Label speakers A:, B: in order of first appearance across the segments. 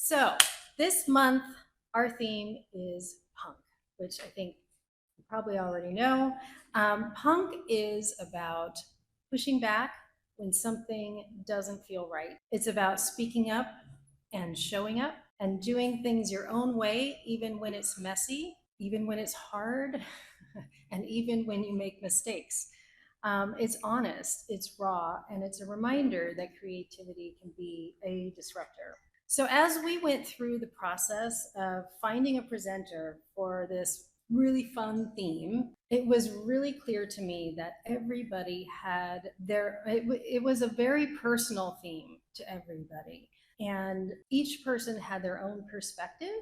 A: So this month, our theme is punk, which I think you probably already know. Punk is about pushing back when something doesn't feel right. It's about speaking up and showing up and doing things your own way, even when it's messy, even when it's hard, and even when you make mistakes. It's honest, it's raw, and it's a reminder that creativity can be a disruptor. So, as we went through the process of finding a presenter for this really fun theme, it was really clear to me that everybody had it was a very personal theme to everybody. And each person had their own perspective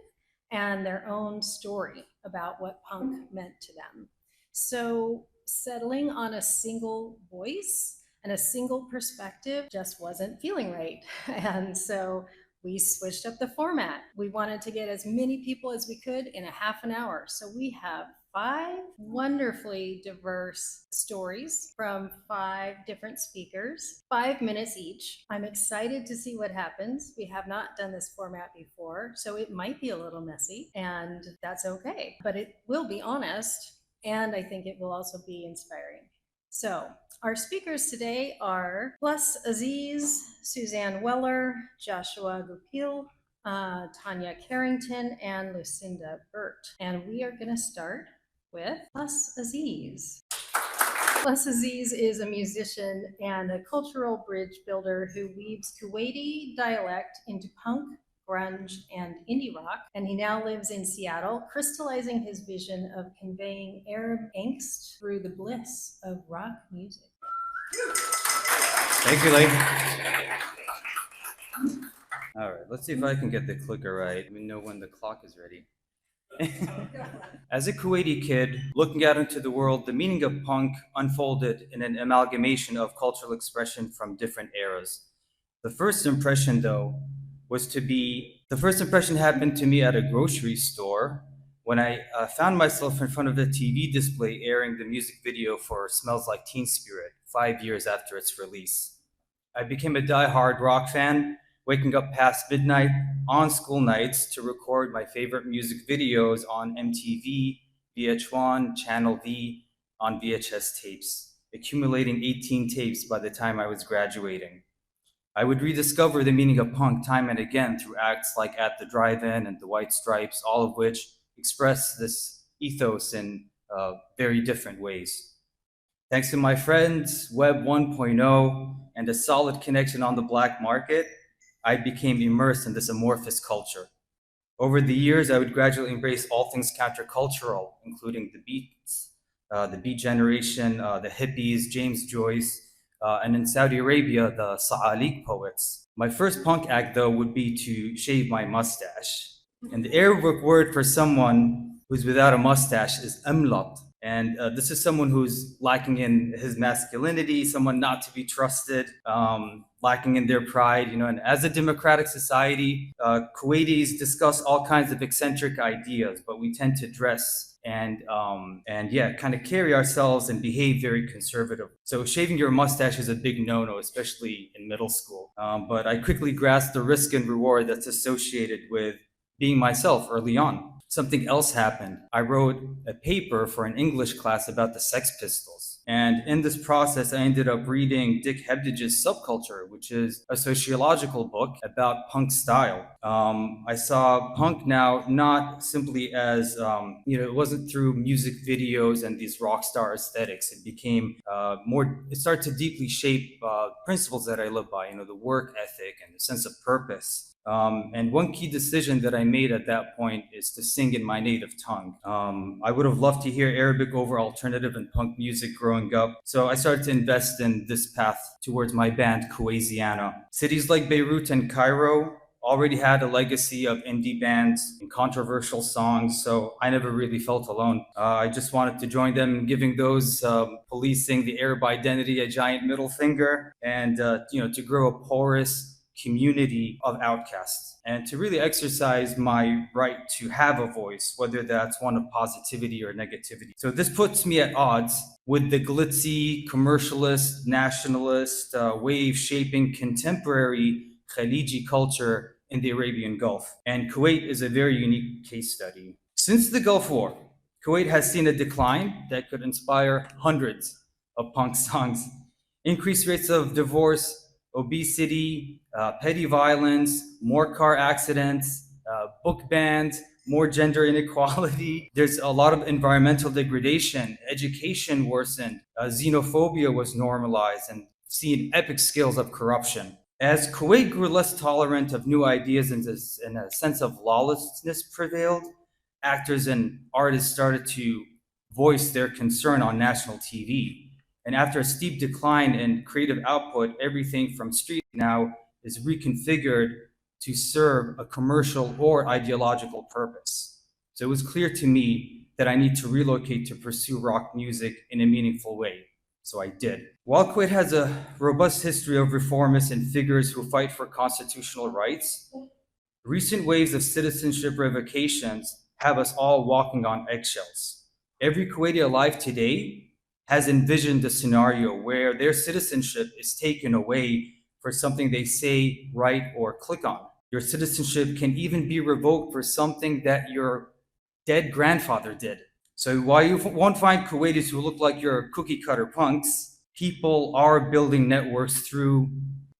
A: and their own story about what punk meant to them. So, settling on a single voice and a single perspective just wasn't feeling right. And so we switched up the format. We wanted to get as many people as we could in a half an hour. So we have 5 wonderfully diverse stories from 5 different speakers, 5 minutes each. I'm excited to see what happens. We have not done this format before, so it might be a little messy, and that's okay. But it will be honest, and I think it will also be inspiring. So, our speakers today are Plus Aziz, Suzanne Weller, Joshua Gupil, Tanya Carrington, and Lucinda Burt. And we are going to start with Plus Aziz. Plus Aziz is a musician and a cultural bridge builder who weaves Kuwaiti dialect into punk, grunge, and indie rock, and he now lives in Seattle, crystallizing his vision of conveying Arab angst through the bliss of rock music.
B: Thank you, Lee. All right, let's see if I can get the clicker right. Let me know when the clock is ready. As a Kuwaiti kid looking out into the world, the meaning of punk unfolded in an amalgamation of cultural expression from different eras. The first impression, though, happened to me at a grocery store when I found myself in front of the TV display airing the music video for Smells Like Teen Spirit 5 years after its release. I became a die-hard rock fan, waking up past midnight on school nights to record my favorite music videos on MTV, VH1, Channel V, on VHS tapes, accumulating 18 tapes by the time I was graduating. I would rediscover the meaning of punk time and again through acts like At the Drive-In and The White Stripes, all of which express this ethos in very different ways. Thanks to my friends, Web 1.0, and a solid connection on the black market, I became immersed in this amorphous culture. Over the years, I would gradually embrace all things countercultural, including the Beats, the Beat Generation, the hippies, James Joyce, and in Saudi Arabia, the Sa'alik poets. My first punk act, though, would be to shave my mustache. And the Arabic word for someone who's without a mustache is amlat. And this is someone who's lacking in his masculinity, someone not to be trusted, lacking in their pride, And as a democratic society, Kuwaitis discuss all kinds of eccentric ideas, but we tend to dress and kind of carry ourselves and behave very conservative. So shaving your mustache is a big no-no, especially in middle school. But I quickly grasped the risk and reward that's associated with being myself early on. Something else happened. I wrote a paper for an English class about the Sex Pistols. And in this process, I ended up reading Dick Hebdage's Subculture, which is a sociological book about punk style. I saw punk now not simply as, it wasn't through music videos and these rock star aesthetics. It became it started to deeply shape principles that I live by, the work ethic and the sense of purpose. And one key decision that I made at that point is to sing in my native tongue. I would have loved to hear Arabic over alternative and punk music growing up, so I started to invest in this path towards my band, Kuwaisiana. Cities like Beirut and Cairo already had a legacy of indie bands and controversial songs, so I never really felt alone. I just wanted to join them in giving those policing the Arab identity a giant middle finger and, to grow a porous community of outcasts and to really exercise my right to have a voice, whether that's one of positivity or negativity. So this puts me at odds with the glitzy, commercialist, nationalist, wave-shaping contemporary Khaliji culture in the Arabian Gulf. And Kuwait is a very unique case study. Since the Gulf War, Kuwait has seen a decline that could inspire hundreds of punk songs. Increased rates of divorce, obesity, petty violence, more car accidents, book bans, more gender inequality. There's a lot of environmental degradation. Education worsened. Xenophobia was normalized and seen epic scales of corruption. As Kuwait grew less tolerant of new ideas and a sense of lawlessness prevailed, actors and artists started to voice their concern on national TV. And after a steep decline in creative output, everything from street now is reconfigured to serve a commercial or ideological purpose. So it was clear to me that I need to relocate to pursue rock music in a meaningful way. So I did. While Kuwait has a robust history of reformists and figures who fight for constitutional rights, recent waves of citizenship revocations have us all walking on eggshells. Every Kuwaiti alive today has envisioned a scenario where their citizenship is taken away for something they say, write, or click on. Your citizenship can even be revoked for something that your dead grandfather did. So while you won't find Kuwaitis who look like your cookie cutter punks, people are building networks through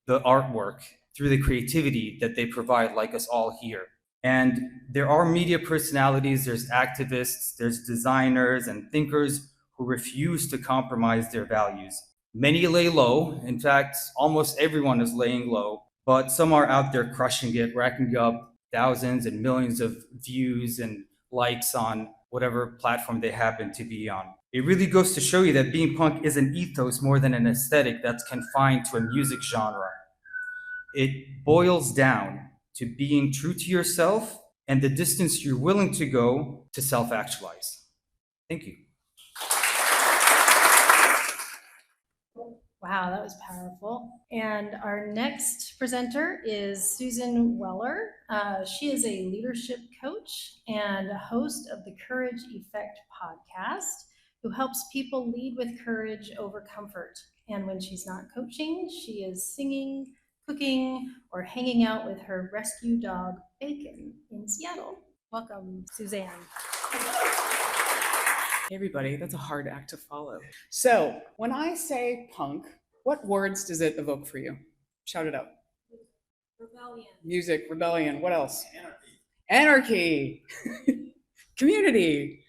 B: the artwork, through the creativity that they provide, like us all here. And there are media personalities, there's activists, there's designers and thinkers who refuse to compromise their values. Many lay low. In fact, almost everyone is laying low, but some are out there crushing it, racking up thousands and millions of views and likes on whatever platform they happen to be on. It really goes to show you that being punk is an ethos more than an aesthetic that's confined to a music genre. It boils down to being true to yourself and the distance you're willing to go to self actualize. Thank you.
A: Wow, that was powerful. And our next presenter is Susan Weller. She is a leadership coach and a host of the Courage Effect podcast, who helps people lead with courage over comfort. And when she's not coaching, she is singing, cooking, or hanging out with her rescue dog, Bacon, in Seattle. Welcome, Suzanne.
C: Hey everybody, that's a hard act to follow. So when I say punk, what words does it evoke for you? Shout it out.
A: Rebellion.
C: Music, rebellion, what else? Anarchy. Community.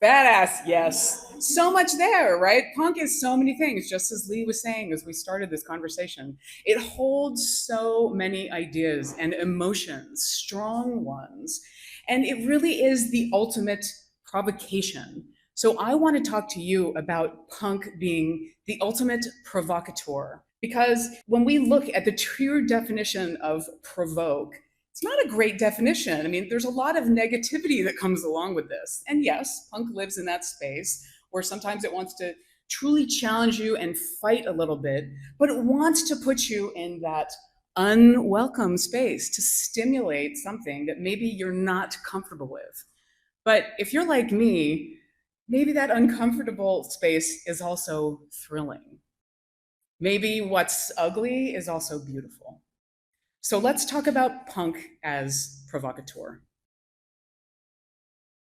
C: Badass, yes. So much there, right? Punk is so many things, just as Lee was saying as we started this conversation. It holds so many ideas and emotions, strong ones, and it really is the ultimate provocation. So I want to talk to you about punk being the ultimate provocateur, because when we look at the true definition of provoke, it's not a great definition. I mean, there's a lot of negativity that comes along with this. And yes, punk lives in that space where sometimes it wants to truly challenge you and fight a little bit, but it wants to put you in that unwelcome space to stimulate something that maybe you're not comfortable with. But if you're like me, maybe that uncomfortable space is also thrilling. Maybe what's ugly is also beautiful. So let's talk about punk as provocateur.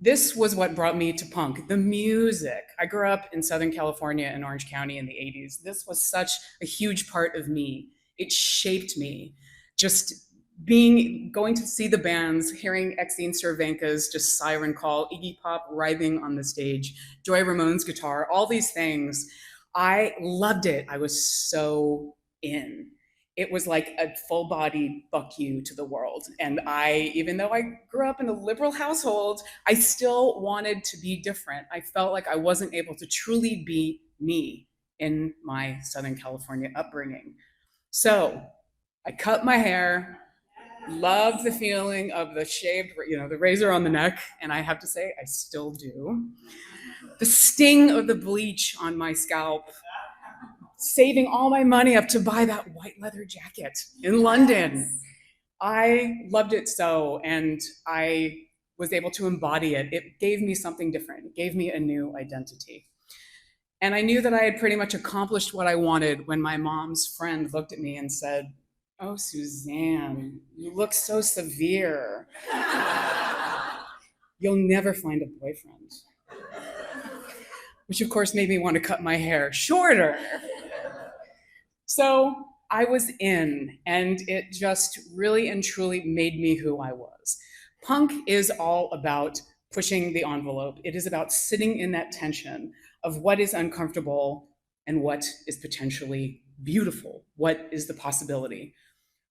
C: This was what brought me to punk, the music. I grew up in Southern California in Orange County in the 80s. This was such a huge part of me. It shaped me. Just going to see the bands, hearing Exene Cervenka's just siren call, Iggy Pop writhing on the stage, Joy Ramone's guitar, all these things. I loved it. I was so in. It was like a full-body fuck you to the world. And even though I grew up in a liberal household, I still wanted to be different. I felt like I wasn't able to truly be me in my Southern California upbringing. So I cut my hair, loved the feeling of the shaved, the razor on the neck, and I have to say, I still do. The sting of the bleach on my scalp, saving all my money up to buy that white leather jacket in London. I loved it so, and I was able to embody it. It gave me something different. It gave me a new identity. And I knew that I had pretty much accomplished what I wanted when my mom's friend looked at me and said, Oh, Suzanne, you look so severe. You'll never find a boyfriend. Which, of course, made me want to cut my hair shorter. So I was in, and it just really and truly made me who I was. Punk is all about pushing the envelope. It is about sitting in that tension of what is uncomfortable and what is potentially beautiful. What is the possibility?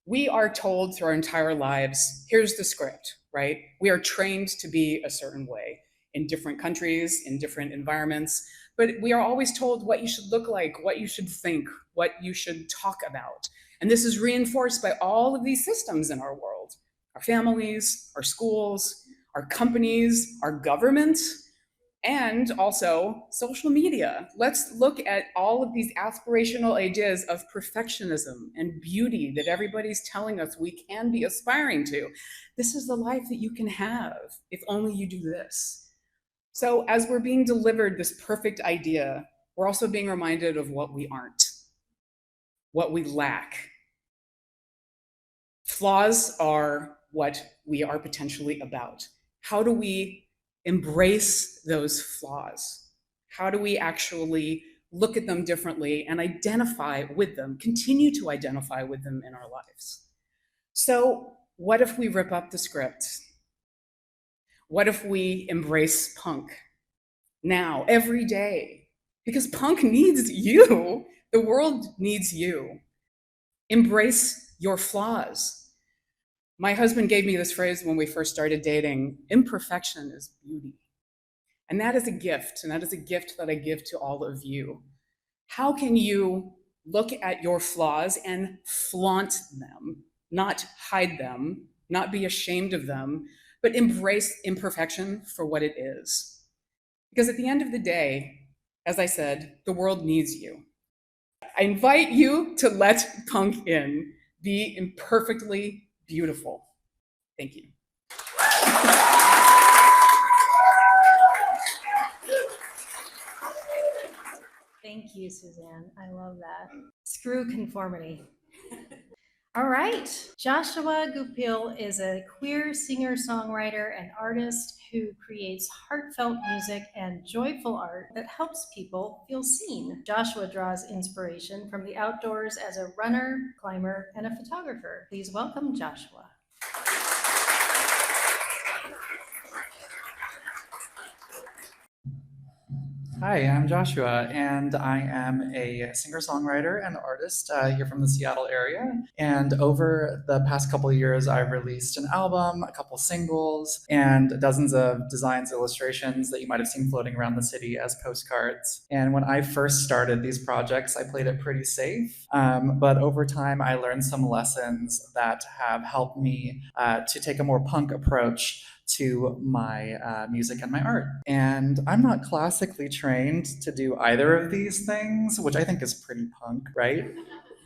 C: We are told through our entire lives, here's the script, right? We are trained to be a certain way in different countries, in different environments, but we are always told what you should look like, what you should think, what you should talk about. And this is reinforced by all of these systems in our world, our families, our schools, our companies, our government, and also social media. Let's look at all of these aspirational ideas of perfectionism and beauty that everybody's telling us we can be aspiring to. This is the life that you can have if only you do this. So, as we're being delivered this perfect idea, we're also being reminded of what we aren't, what we lack. Flaws are what we are potentially about. How do we embrace those flaws? How do we actually look at them differently and identify with them, continue to identify with them in our lives? So, what if we rip up the script? What if we embrace punk now, every day? Because punk needs you. The world needs you. Embrace your flaws. My husband gave me this phrase when we first started dating: imperfection is beauty. And that is a gift, and that is a gift that I give to all of you. How can you look at your flaws and flaunt them, not hide them, not be ashamed of them, but embrace imperfection for what it is? Because at the end of the day, as I said, the world needs you. I invite you to let punk in. Be imperfectly beautiful. Thank you.
A: Thank you, Suzanne. I love that. Screw conformity. All right. Joshua Gupil is a queer singer-songwriter and artist who creates heartfelt music and joyful art that helps people feel seen. Joshua draws inspiration from the outdoors as a runner, climber, and a photographer. Please welcome Joshua.
D: Hi, I'm Joshua, and I am a singer-songwriter and artist here from the Seattle area. And over the past couple of years, I've released an album, a couple singles, and dozens of designs, illustrations that you might have seen floating around the city as postcards. And when I first started these projects, I played it pretty safe. But over time, I learned some lessons that have helped me to take a more punk approach to my music and my art. And I'm not classically trained to do either of these things, which I think is pretty punk, right?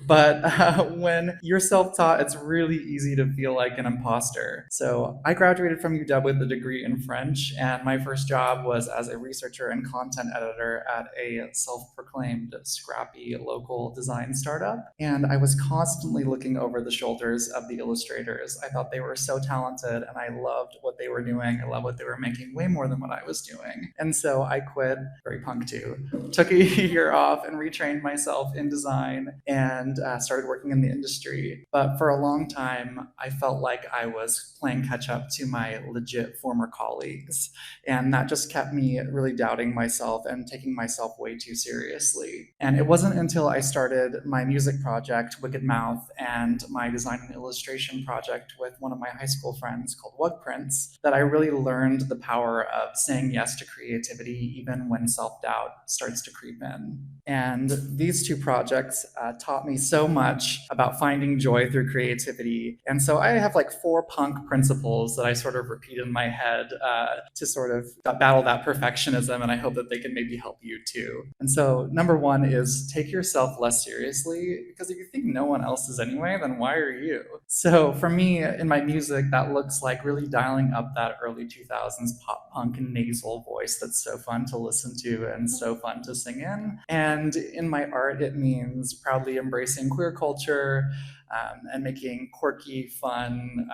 D: But when you're self-taught, it's really easy to feel like an imposter. So I graduated from UW with a degree in French, and my first job was as a researcher and content editor at a self-proclaimed scrappy local design startup. And I was constantly looking over the shoulders of the illustrators. I thought they were so talented, and I loved what they were doing. I loved what they were making, way more than what I was doing. And so I quit, very punk too, took a year off and retrained myself in design, and started working in the industry. But for a long time, I felt like I was playing catch up to my legit former colleagues. And that just kept me really doubting myself and taking myself way too seriously. And it wasn't until I started my music project, Wicked Mouth, and my design and illustration project with one of my high school friends called Wug Prince, that I really learned the power of saying yes to creativity even when self-doubt starts to creep in. And these two projects taught me so much about finding joy through creativity. And so I have like 4 punk principles that I sort of repeat in my head to sort of battle that perfectionism, and I hope that they can maybe help you too. And so number 1 is take yourself less seriously, because if you think no one else is anyway, then why are you? So for me, in my music, that looks like really dialing up that early 2000s pop punk nasal voice that's so fun to listen to and so fun to sing in. And in my art, it means proudly embracing queer culture, and making quirky, fun,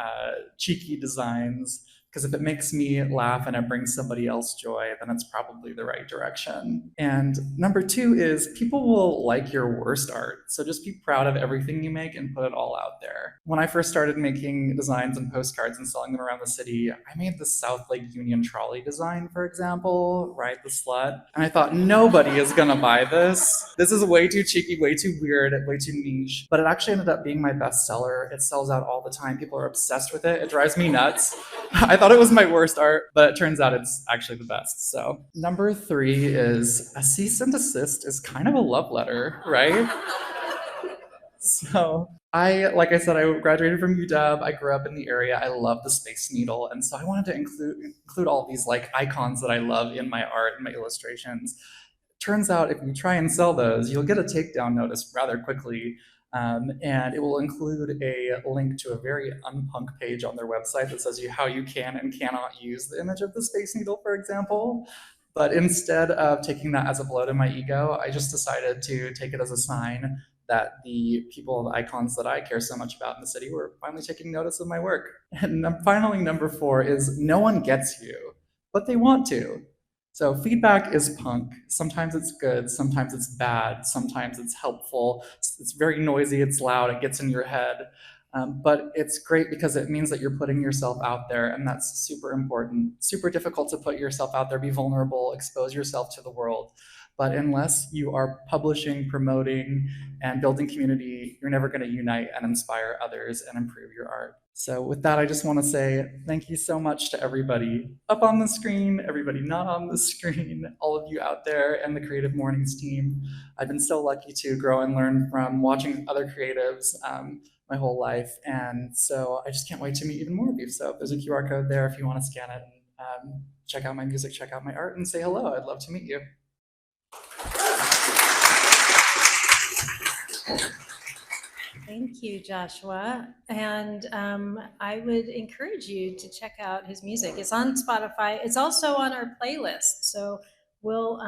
D: cheeky designs. Because if it makes me laugh and it brings somebody else joy, then it's probably the right direction. And number 2 is people will like your worst art. So just be proud of everything you make and put it all out there. When I first started making designs and postcards and selling them around the city, I made the South Lake Union trolley design, for example, Ride the Slut. And I thought, nobody is gonna buy this. This is way too cheeky, way too weird, way too niche. But it actually ended up being my bestseller. It sells out all the time. People are obsessed with it. It drives me nuts. I thought it was my worst art, but it turns out it's actually the best. So number 3 is a cease and desist is kind of a love letter, right? So like I said, I graduated from UW. I grew up in the area. I love the Space Needle. And so I wanted to include all these like icons that I love in my art and my illustrations. Turns out if you try and sell those, you'll get a takedown notice rather quickly. And it will include a link to a very unpunk page on their website that says how you can and cannot use the image of the Space Needle, for example. But instead of taking that as a blow to my ego, I just decided to take it as a sign that the people, the icons that I care so much about in the city were finally taking notice of my work. And finally, number 4 is no one gets you, but they want to. So feedback is punk. Sometimes it's good, sometimes it's bad, sometimes it's helpful. It's very noisy, it's loud, it gets in your head. But it's great because it means that you're putting yourself out there, and that's super important. Super difficult to put yourself out there, be vulnerable, expose yourself to the world. But unless you are publishing, promoting, and building community, you're never going to unite and inspire others and improve your art. So with that, I just want to say thank you so much to everybody up on the screen, everybody not on the screen, all of you out there, and the Creative Mornings team. I've been so lucky to grow and learn from watching other creatives my whole life. And so I just can't wait to meet even more of you. So there's a QR code there if you want to scan it and check out my music, check out my art, and say hello. I'd love to meet you.
A: Thank you, Joshua. And I would encourage you to check out his music. It's on Spotify. It's also on our playlist. So we'll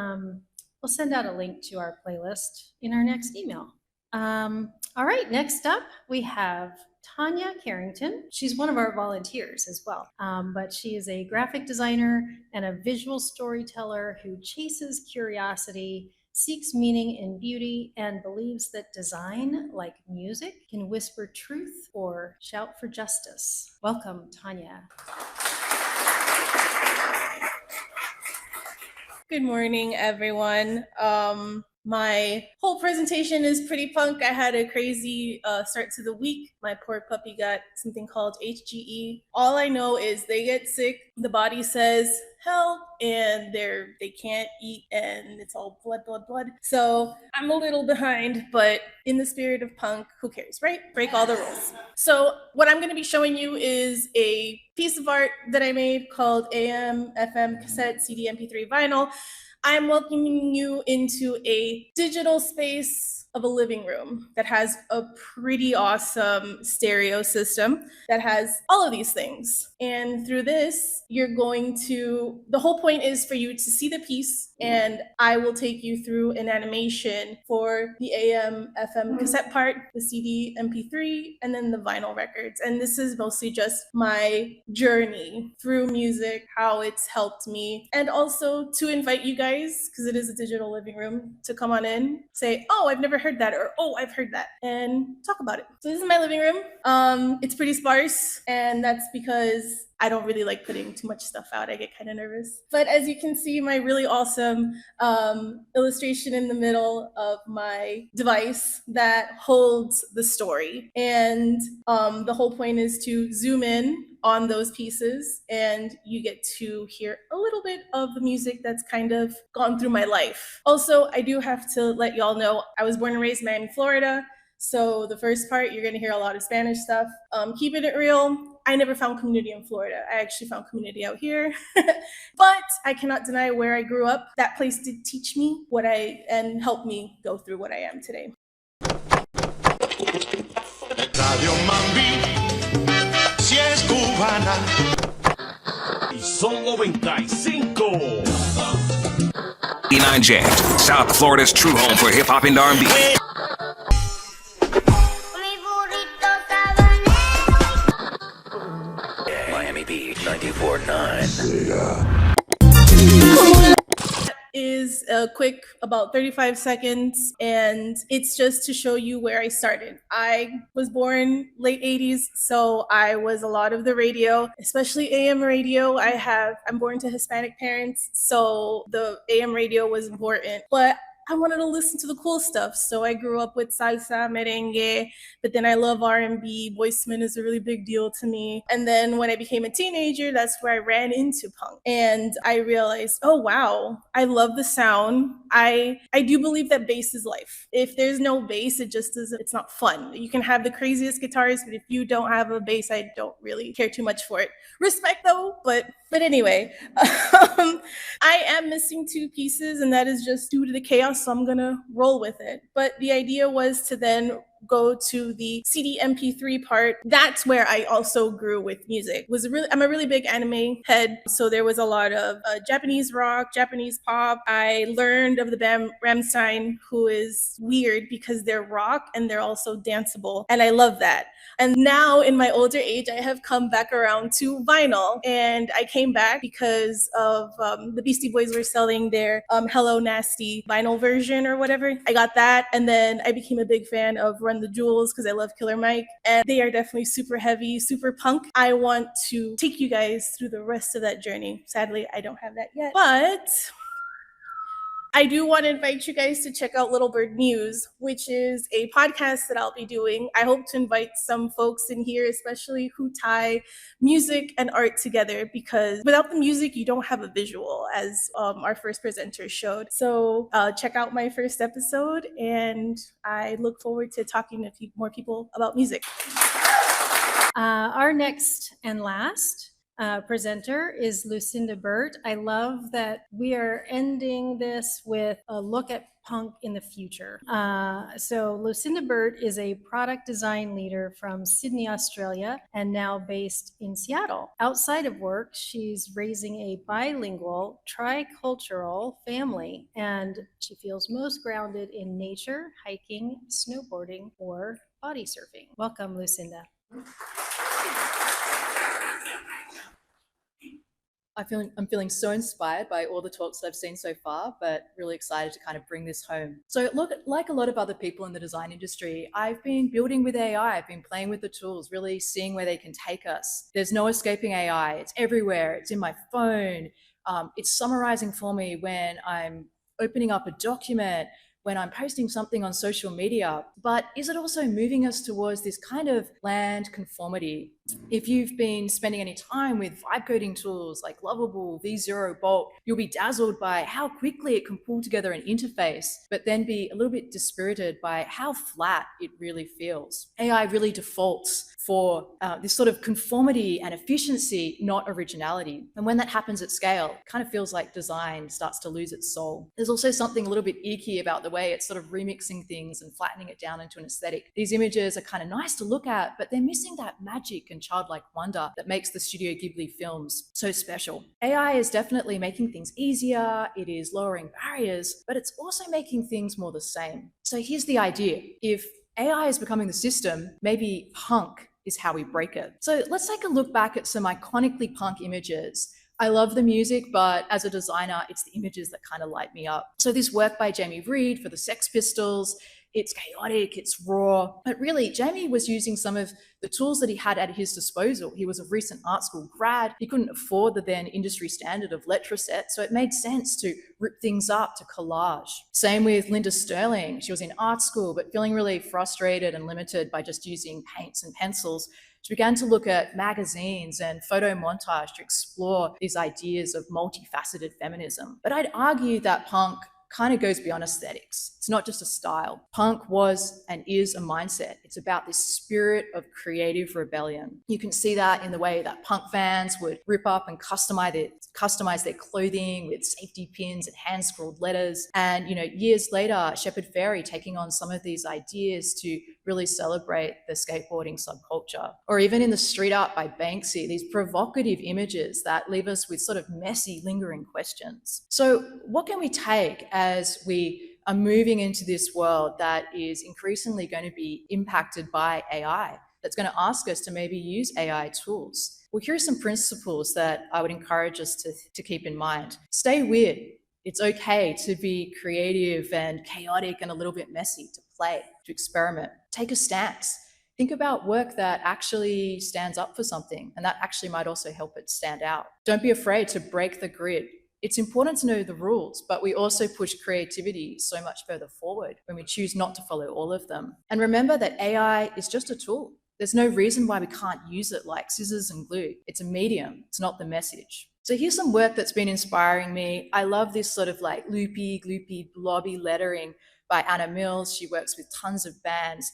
A: send out a link to our playlist in our next email. All right, next up we have Tanya Carrington. She's one of our volunteers as well, but she is a graphic designer and a visual storyteller who chases curiosity, seeks meaning in beauty, and believes that design, like music, can whisper truth or shout for justice. Welcome, Tanya.
E: Good morning, everyone. My whole presentation is pretty punk. I had a crazy start to the week. My poor puppy got something called HGE. All I know is they get sick, the body says help, and they can't eat, and it's all blood, blood, blood. So I'm a little behind, but in the spirit of punk, who cares, right? Break all the rules. So what I'm going to be showing you is a piece of art that I made called AM, FM, cassette, CD, MP3, vinyl. I'm welcoming you into a digital space of a living room that has a pretty awesome stereo system that has all of these things. And through this, the whole point is for you to see the piece, and I will take you through an animation for the AM, FM cassette part, the CD, MP3, and then the vinyl records. And this is mostly just my journey through music, how it's helped me, and also to invite you guys, because it is a digital living room, to come on in, say, oh, I've never heard that, or oh, I've heard that, and talk about it. So this is my living room. It's pretty sparse, and that's because I don't really like putting too much stuff out. I get kind of nervous. But as you can see, my really awesome illustration in the middle of my device that holds the story. And the whole point is to zoom in on those pieces, and you get to hear a little bit of the music that's kind of gone through my life. Also, I do have to let y'all know, I was born and raised in Miami, Florida. So the first part, you're gonna hear a lot of Spanish stuff. Keeping it real, I never found community in Florida. I actually found community out here. But I cannot deny where I grew up. That place did teach me and help me go through what I am today.
F: Radio Mambi, si es cubana. Y son 95.
G: 89 Jammed, South Florida's true home for hip hop and R&B.
H: Mi burrito
F: 94.9.
E: Is a quick about 35 seconds, and it's just to show you where I started. I was born late 80s, so I was a lot of the radio, especially AM radio. I'm born to Hispanic parents, so the AM radio was important. But I wanted to listen to the cool stuff, so I grew up with salsa, merengue, but then I love R&B. Boyzman is a really big deal to me. And then when I became a teenager, that's where I ran into punk. And I realized, oh wow, I love the sound. I do believe that bass is life. If there's no bass, it just doesn't, it's not fun. You can have the craziest guitars, but if you don't have a bass, I don't really care too much for it. Respect though, but anyway, I am missing two pieces, and that is just due to the chaos, so I'm gonna roll with it. But the idea was to then go to the CD MP3 part. That's where I also grew with music. I'm a really big anime head, so there was a lot of Japanese rock, Japanese pop. I learned of the band Rammstein, who is weird because they're rock and they're also danceable, and I love that. And now in my older age, I have come back around to vinyl, and I came back because of the Beastie Boys were selling their Hello Nasty vinyl version or whatever. I got that, and then I became a big fan of Run the Jewels because I love Killer Mike, and they are definitely super heavy, super punk. I want to take you guys through the rest of that journey. Sadly, I don't have that yet, but I do want to invite you guys to check out Little Bird News, which is a podcast that I'll be doing. I hope to invite some folks in here, especially who tie music and art together, because without the music, you don't have a visual, as our first presenter showed. So check out my first episode, and I look forward to talking to more people about music.
A: Our next and last presenter is Lucinda Burt. I love that we are ending this with a look at punk in the future. So Lucinda Burt is a product design leader from Sydney, Australia, and now based in Seattle. Outside of work, she's raising a bilingual, tricultural family, and she feels most grounded in nature, hiking, snowboarding, or body surfing. Welcome, Lucinda.
H: I'm feeling so inspired by all the talks that I've seen so far, but really excited to kind of bring this home. So look, like a lot of other people in the design industry, I've been building with AI. I've been playing with the tools, really seeing where they can take us. There's no escaping AI. It's everywhere. It's in my phone. It's summarizing for me when I'm opening up a document, when I'm posting something on social media. But is it also moving us towards this kind of bland conformity? If you've been spending any time with vibe coding tools like Lovable, V0, Bolt, you'll be dazzled by how quickly it can pull together an interface, but then be a little bit dispirited by how flat it really feels. AI really defaults for this sort of conformity and efficiency, not originality. And when that happens at scale, it kind of feels like design starts to lose its soul. There's also something a little bit icky about the way it's sort of remixing things and flattening it down into an aesthetic. These images are kind of nice to look at, but they're missing that magic and childlike wonder that makes the Studio Ghibli films so special. AI is definitely making things easier, it is lowering barriers, but it's also making things more the same. So here's the idea. If AI is becoming the system, maybe punk is how we break it. So let's take a look back at some iconically punk images. I love the music, but as a designer, it's the images that kind of light me up. So this work by Jamie Reed for the Sex Pistols, it's chaotic, it's raw, but really Jamie was using some of the tools that he had at his disposal. He was a recent art school grad. He couldn't afford the then industry standard of Letraset, so it made sense to rip things up to collage. Same with Linda Sterling. She was in art school, but feeling really frustrated and limited by just using paints and pencils. She began to look at magazines and photo montage to explore these ideas of multifaceted feminism. But I'd argue that punk kind of goes beyond aesthetics. It's not just a style. Punk was and is a mindset. It's about this spirit of creative rebellion. You can see that in the way that punk fans would rip up and customize their clothing with safety pins and hand-scrawled letters. And, years later, Shepard Fairey taking on some of these ideas to really celebrate the skateboarding subculture. Or even in the street art by Banksy, these provocative images that leave us with sort of messy, lingering questions. So what can we take as we are moving into this world that is increasingly going to be impacted by AI? that's going to ask us to maybe use AI tools. Well, here are some principles that I would encourage us to keep in mind. Stay weird. It's okay to be creative and chaotic and a little bit messy, to play, to experiment. Take a stance. Think about work that actually stands up for something, and that actually might also help it stand out. Don't be afraid to break the grid. It's important to know the rules, but we also push creativity so much further forward when we choose not to follow all of them. And remember that AI is just a tool. There's no reason why we can't use it like scissors and glue. It's a medium, it's not the message. So here's some work that's been inspiring me. I love this sort of like loopy, gloopy, blobby lettering by Anna Mills. She works with tons of bands.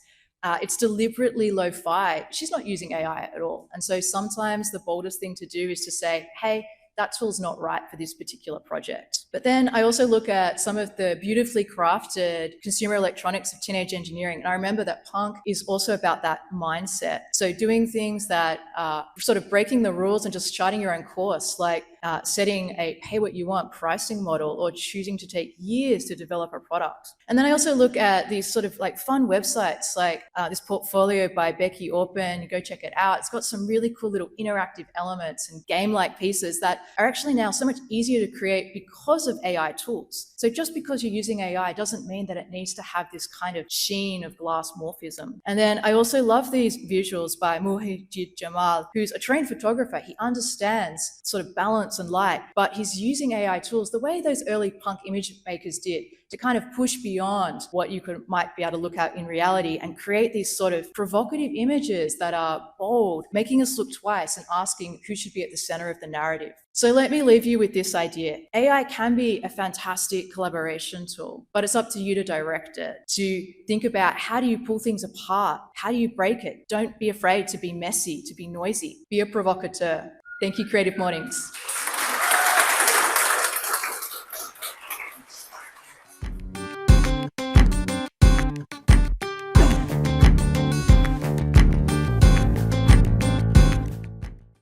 H: It's deliberately lo-fi. She's not using AI at all. And so sometimes the boldest thing to do is to say, hey, that tool's not right for this particular project. But then I also look at some of the beautifully crafted consumer electronics of teenage engineering. And I remember that punk is also about that mindset. So doing things that are sort of breaking the rules and just charting your own course, like setting a pay what you want pricing model, or choosing to take years to develop a product. And then I also look at these sort of like fun websites, like this portfolio by Becky Orpin. Go check it out. It's got some really cool little interactive elements and game-like pieces that are actually now so much easier to create because of AI tools. So just because you're using AI doesn't mean that it needs to have this kind of sheen of glass morphism. And then I also love these visuals by Muhajid Jamal, who's a trained photographer. He understands sort of balance and light, but he's using AI tools the way those early punk image makers did, to kind of push beyond what you might be able to look at in reality and create these sort of provocative images that are bold, making us look twice and asking who should be at the center of the narrative. So let me leave you with this idea. AI can be a fantastic collaboration tool, but it's up to you to direct it, to think about how do you pull things apart? How do you break it? Don't be afraid to be messy, to be noisy. Be a provocateur. Thank you, Creative Mornings.